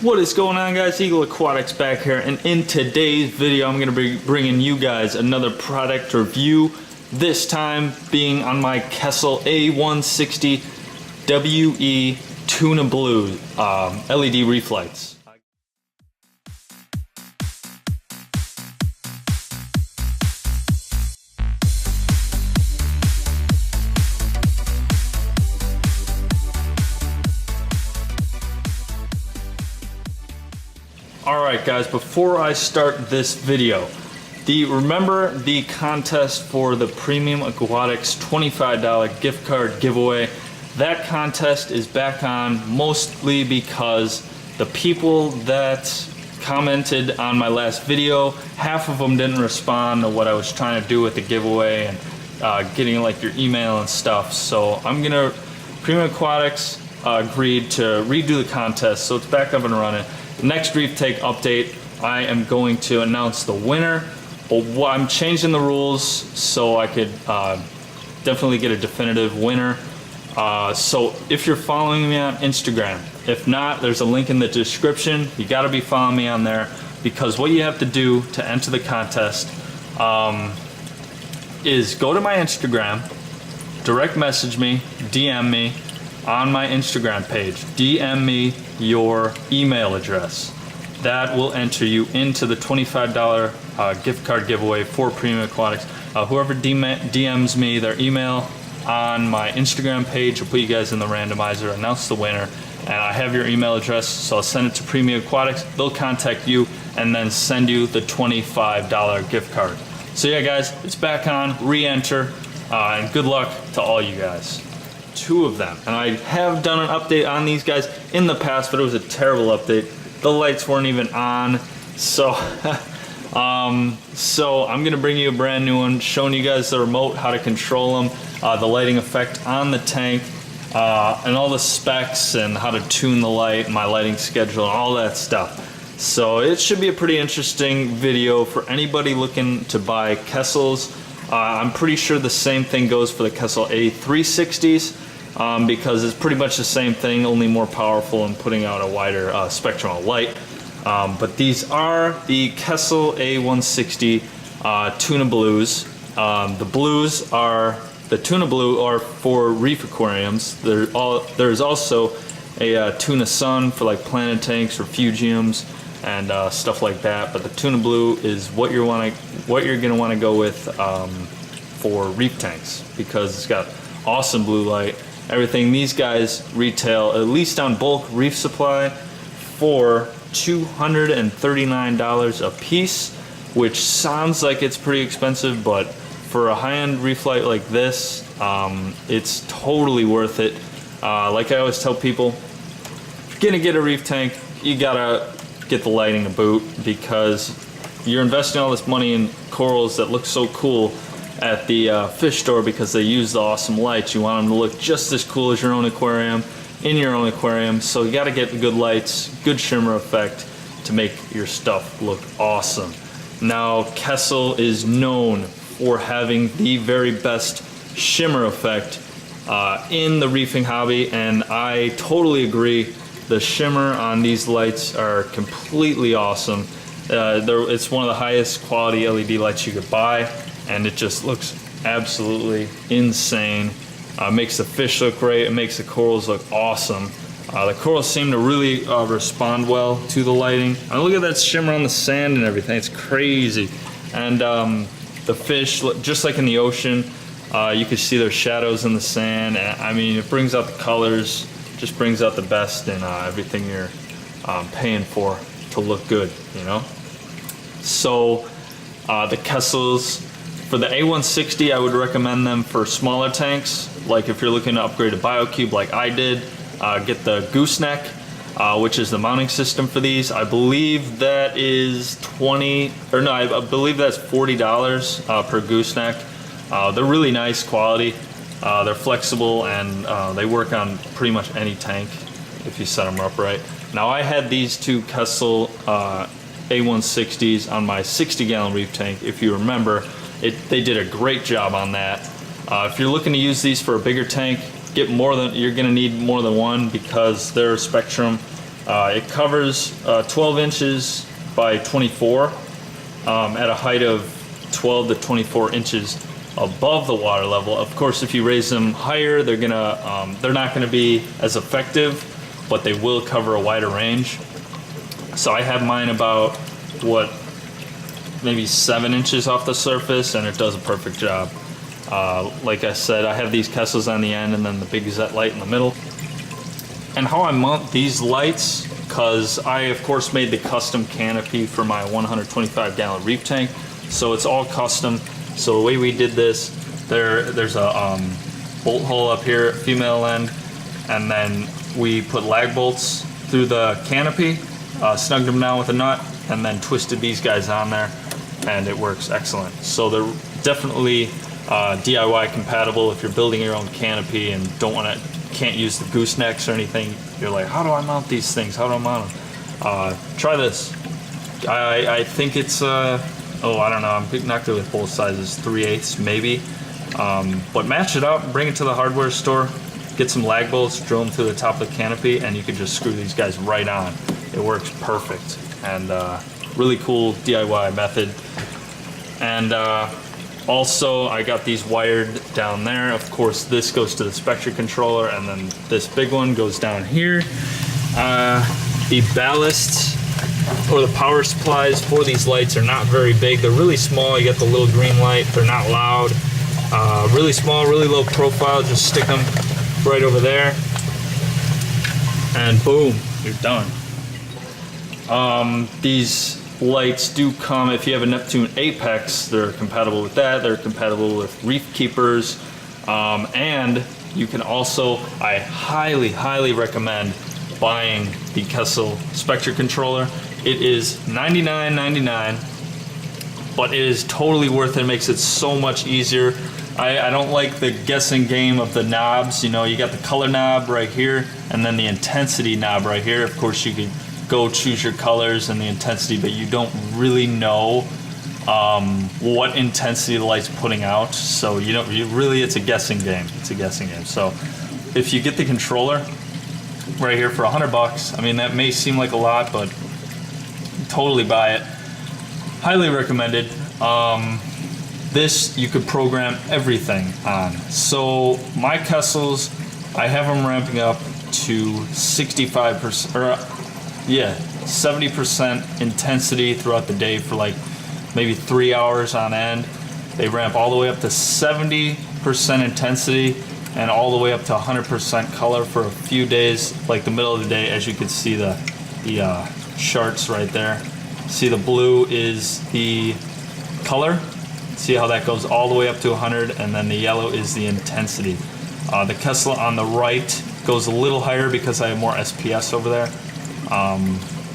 What is going on, guys? Eagle Aquatics back here, and in today's video I'm going to be bringing you guys another product review, this time being on my Kessil A160WE Tuna Blue LED reef lights. Alright guys, before I start this video, remember the contest for the Premium Aquatics $25 gift card giveaway? That contest is back on, mostly because the people that commented on my last video, half of them didn't respond to what I was trying to do with the giveaway and getting like your email and stuff. So Premium Aquatics agreed to redo the contest, so it's back up and running. Next reef tank update, I am going to announce the winner. I'm changing the rules so I could definitely get a definitive winner. So if you're following me on Instagram, if not, there's a link in the description. You got to be following me on there, because what you have to do to enter the contest is go to my Instagram, direct message me, DM me on my Instagram page. DM me your email address. That will enter you into the $25 gift card giveaway for Premium Aquatics. Whoever DMs me their email on my Instagram page will put you guys in the randomizer, announce the winner, and I have your email address, so I'll send it to Premium Aquatics. They'll contact you and then send you the $25 gift card. So yeah guys, it's back on, re-enter, and good luck to all you guys. Two of them, and I have done an update on these guys in the past, but it was a terrible update. The lights weren't even on, so so I'm gonna bring you a brand new one, showing you guys the remote, how to control them, the lighting effect on the tank, and all the specs and how to tune the light, my lighting schedule, and all that stuff. So it should be a pretty interesting video for anybody looking to buy Kessils. I'm pretty sure the same thing goes for the Kessil A360s, because it's pretty much the same thing, only more powerful and putting out a wider spectrum of light. But these are the Kessil A160 Tuna Blues. The Tuna Blue are for reef aquariums. There's also a Tuna Sun for like planted tanks, refugiums, and stuff like that. But the Tuna Blue is what you're gonna want to go with for reef tanks, because it's got awesome blue light, everything. These guys retail, at least on bulk reef supply, for $239 a piece, which sounds like it's pretty expensive, but for a high-end reef light like this, it's totally worth it. Like I always tell people, if you're gonna get a reef tank, you gotta get the lighting to boot, because you're investing all this money in corals that look so cool at the fish store because they use the awesome lights. You want them to look just as cool as your own aquarium, in your own aquarium. So you got to get good lights, good shimmer effect to make your stuff look awesome. Now Kessil is known for having the very best shimmer effect in the reefing hobby, and I totally agree. The shimmer on these lights are completely awesome. It's one of the highest quality LED lights you could buy, and it just looks absolutely insane. Makes the fish look great, it makes the corals look awesome. The corals seem to really respond well to the lighting. And look at that shimmer on the sand and everything, it's crazy. And the fish, just like in the ocean, you can see their shadows in the sand. I mean, it brings out the colors, just brings out the best in everything you're paying for to look good, you know? So the Kessils, for the A160, I would recommend them for smaller tanks. Like if you're looking to upgrade a BioCube like I did, get the gooseneck, which is the mounting system for these. I believe that is I believe that's $40 per gooseneck. They're really nice quality. They're flexible, and they work on pretty much any tank if you set them up right. Now I had these two Kessil A160s on my 60-gallon reef tank. If you remember, they did a great job on that. If you're looking to use these for a bigger tank, you're gonna need more than one, because their spectrum It covers 12 inches by 24 at a height of 12 to 24 inches above the water level. Of course, if you raise them higher, they're not gonna be as effective, but they will cover a wider range. So I have mine about, what, maybe 7 inches off the surface, and it does a perfect job. Like I said, I have these Kessils on the end and then the big Zet light in the middle. And how I mount these lights, because I of course made the custom canopy for my 125 gallon reef tank, so it's all custom. So the way we did this, there's a bolt hole up here, female end, and then we put lag bolts through the canopy, snugged them down with a nut, and then twisted these guys on there, and it works excellent. So they're definitely DIY compatible. If you're building your own canopy and can't use the goosenecks or anything, you're like, how do I mount these things? How do I mount them? Try this. I think it's I don't know, I'm not good with both sizes, 3/8 maybe. But match it up, bring it to the hardware store, get some lag bolts, drill them through the top of the canopy, and you can just screw these guys right on. It works perfect, and really cool DIY method. And also, I got these wired down there. Of course, this goes to the spectra controller, and then this big one goes down here. The ballast or the power supplies for these lights are not very big. They're really small. You got the little green light. They're not loud. Really small, really low profile. Just stick them right over there, and boom, you're done. These lights do come, if you have a Neptune Apex, they're compatible with that. They're compatible with reef keepers, and you can also, I highly recommend buying the Kessil Spectra controller. It is $99.99, but it is totally worth it. It makes it so much easier. I don't like the guessing game of the knobs. You know, you got the color knob right here, and then the intensity knob right here. Of course, you could go choose your colors and the intensity, but you don't really know what intensity the light's putting out. So it's a guessing game. It's a guessing game. So if you get the controller right here for $100, I mean, that may seem like a lot, but totally buy it. Highly recommended. This you could program everything on. So my Kessils, I have them ramping up to 65%, or 70% intensity throughout the day for like maybe 3 hours on end. They ramp all the way up to 70% intensity and all the way up to 100% color for a few days, like the middle of the day. As you can see the charts right there. See, the blue is the color. See how that goes all the way up to 100, and then the yellow is the intensity. The Kessil on the right goes a little higher because I have more SPS over there.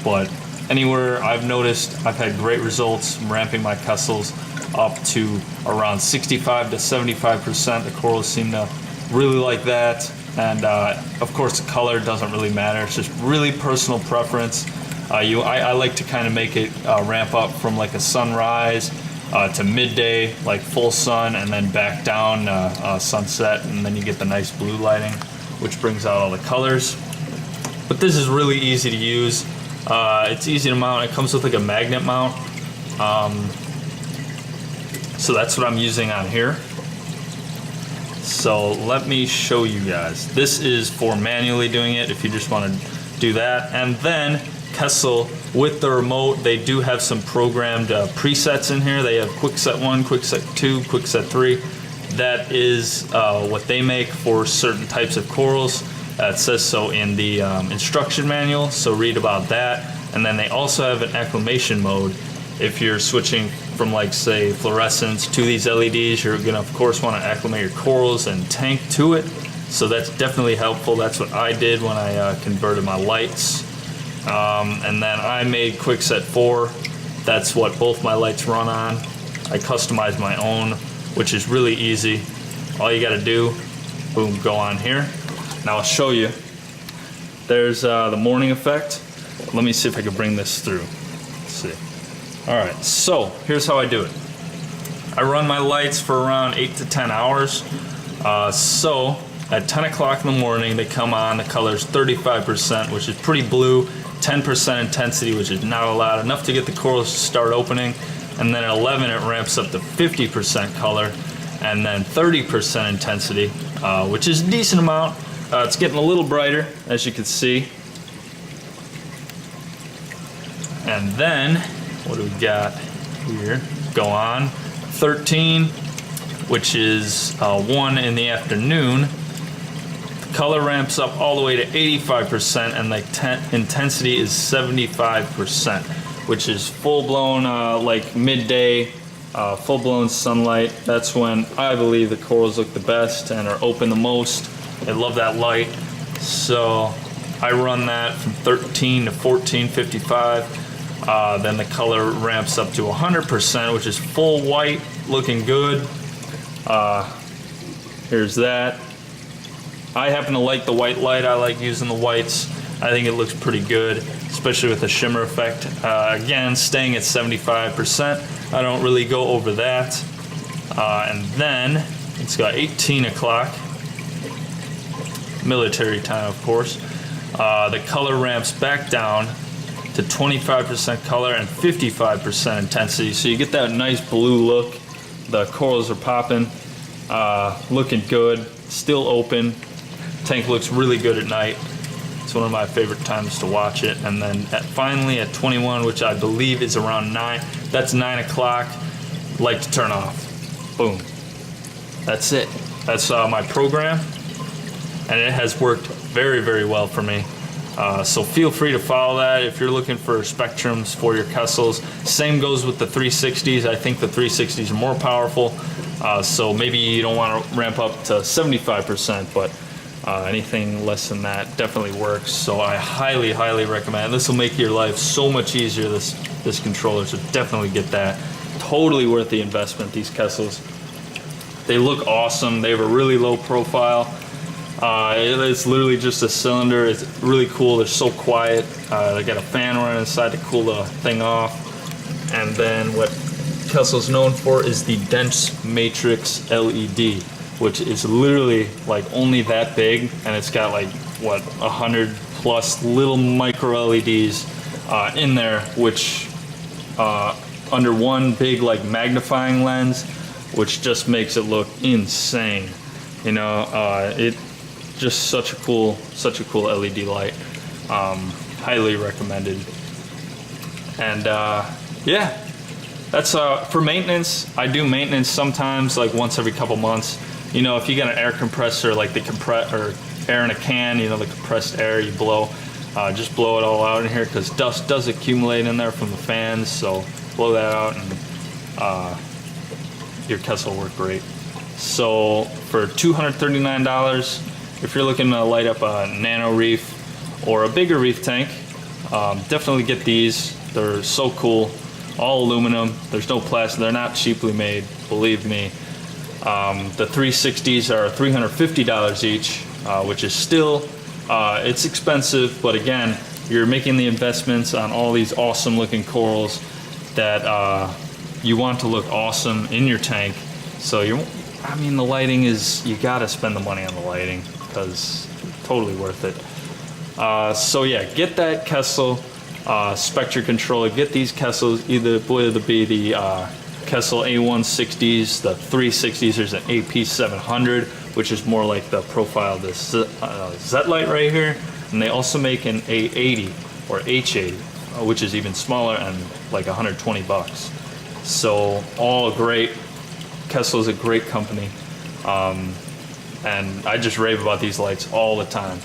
But anywhere I've noticed, I've had great results ramping my Kessils up to around 65 to 75%. The corals seem to really like that. And of course, the color doesn't really matter. It's just really personal preference. I like to kind of make it ramp up from like a sunrise to midday, like full sun, and then back down sunset, and then you get the nice blue lighting, which brings out all the colors. But this is really easy to use. It's easy to mount. It comes with like a magnet mount. So that's what I'm using on here. So let me show you guys. This is for manually doing it if you just want to do that. And then Kessil, with the remote, they do have some programmed presets in here. They have Quick Set 1, Quick Set 2, Quick Set 3. That is what they make for certain types of corals. It says so in the instruction manual, so read about that. And then they also have an acclimation mode. If you're switching from, like, say, fluorescence to these LEDs, you're gonna of course want to acclimate your corals and tank to it. So that's definitely helpful. That's what I did when I converted my lights. And then I made Quick Set 4. That's what both my lights run on. I customized my own, which is really easy. All you gotta do, boom, go on here. Now I'll show you. There's the morning effect. Let me see if I can bring this through. Let's see. All right, so here's how I do it. I run my lights for around 8 to 10 hours. So at 10 o'clock in the morning, they come on, the color's 35%, which is pretty blue, 10% intensity, which is not a lot, enough to get the corals to start opening, and then at 11 it ramps up to 50% color, and then 30% intensity, which is a decent amount. It's getting a little brighter, as you can see. And then, what do we got here? Go on, 13, which is 1 in the afternoon. The color ramps up all the way to 85%, and the intensity is 75%, which is full-blown, like midday, full-blown sunlight. That's when I believe the corals look the best and are open the most. I love that light, so I run that from 13 to 1455. Then the color ramps up to 100%, which is full white, looking good. Here's that. I happen to like the white light. I like using the whites. I think it looks pretty good, especially with the shimmer effect. Again, staying at 75%. I don't really go over that. And then it's got 18 o'clock. Military time, of course. The color ramps back down to 25% color and 55% intensity. So you get that nice blue look. The corals are popping, looking good, still open. Tank looks really good at night. It's one of my favorite times to watch it. And then finally at 21, which I believe is around 9, that's 9 o'clock, light to turn off. Boom. That's it. That's my program. And it has worked very, very well for me. So feel free to follow that if you're looking for spectrums for your Kessils. Same goes with the 360s. I think the 360s are more powerful. So maybe you don't want to ramp up to 75%, but anything less than that definitely works. So I highly, highly recommend. This will make your life so much easier, this controller, so definitely get that. Totally worth the investment, these Kessils. They look awesome. They have a really low profile. It's literally just a cylinder. It's really cool. They're so quiet. They got a fan running inside to cool the thing off. And then what Kessil's known for is the dense matrix LED, which is literally like only that big, and it's got like what 100 plus little micro LEDs in there, which under one big like magnifying lens, which just makes it look insane. You know, it just such a cool LED light. Highly recommended. And yeah, that's for maintenance. I do maintenance sometimes, like once every couple months. You know, if you got an air compressor, like or air in a can, you know, the compressed air you blow, just blow it all out in here, because dust does accumulate in there from the fans. So blow that out, and your Kessil will work great. So for $239, if you're looking to light up a nano reef or a bigger reef tank, definitely get these. They're so cool. All aluminum. There's no plastic. They're not cheaply made, believe me. The 360s are $350 each, which is still, it's expensive, but again, you're making the investments on all these awesome looking corals that you want to look awesome in your tank. So I mean, the lighting is, you gotta spend the money on the lighting, because totally worth it. So yeah, get that Kessil Spectra controller. Get these Kessils, either be the Kessil A160s, the 360s. There's an AP700, which is more like the profile of this Z light right here. And they also make an A80 or H80, which is even smaller and like 120 bucks. So all great. Kessil is a great company. And I just rave about these lights all the time.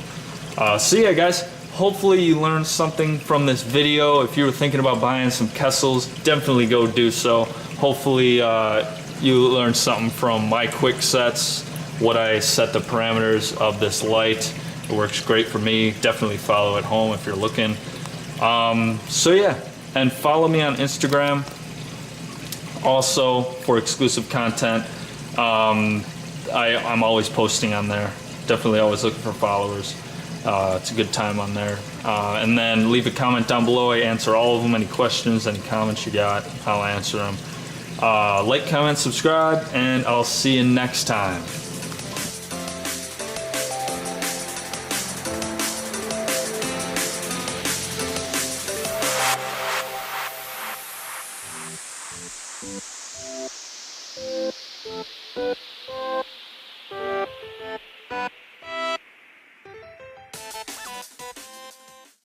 So yeah, guys, hopefully you learned something from this video. If you were thinking about buying some Kessils, definitely go do so. Hopefully you learned something from my quick sets, what I set the parameters of this light. It works great for me. Definitely follow at home if you're looking. So yeah, and follow me on Instagram also for exclusive content. I'm always posting on there. Definitely always looking for followers. It's a good time on there. And then leave a comment down below. I answer all of them. Any questions, any comments you got, I'll answer them. Like, comment, subscribe, and I'll see you next time.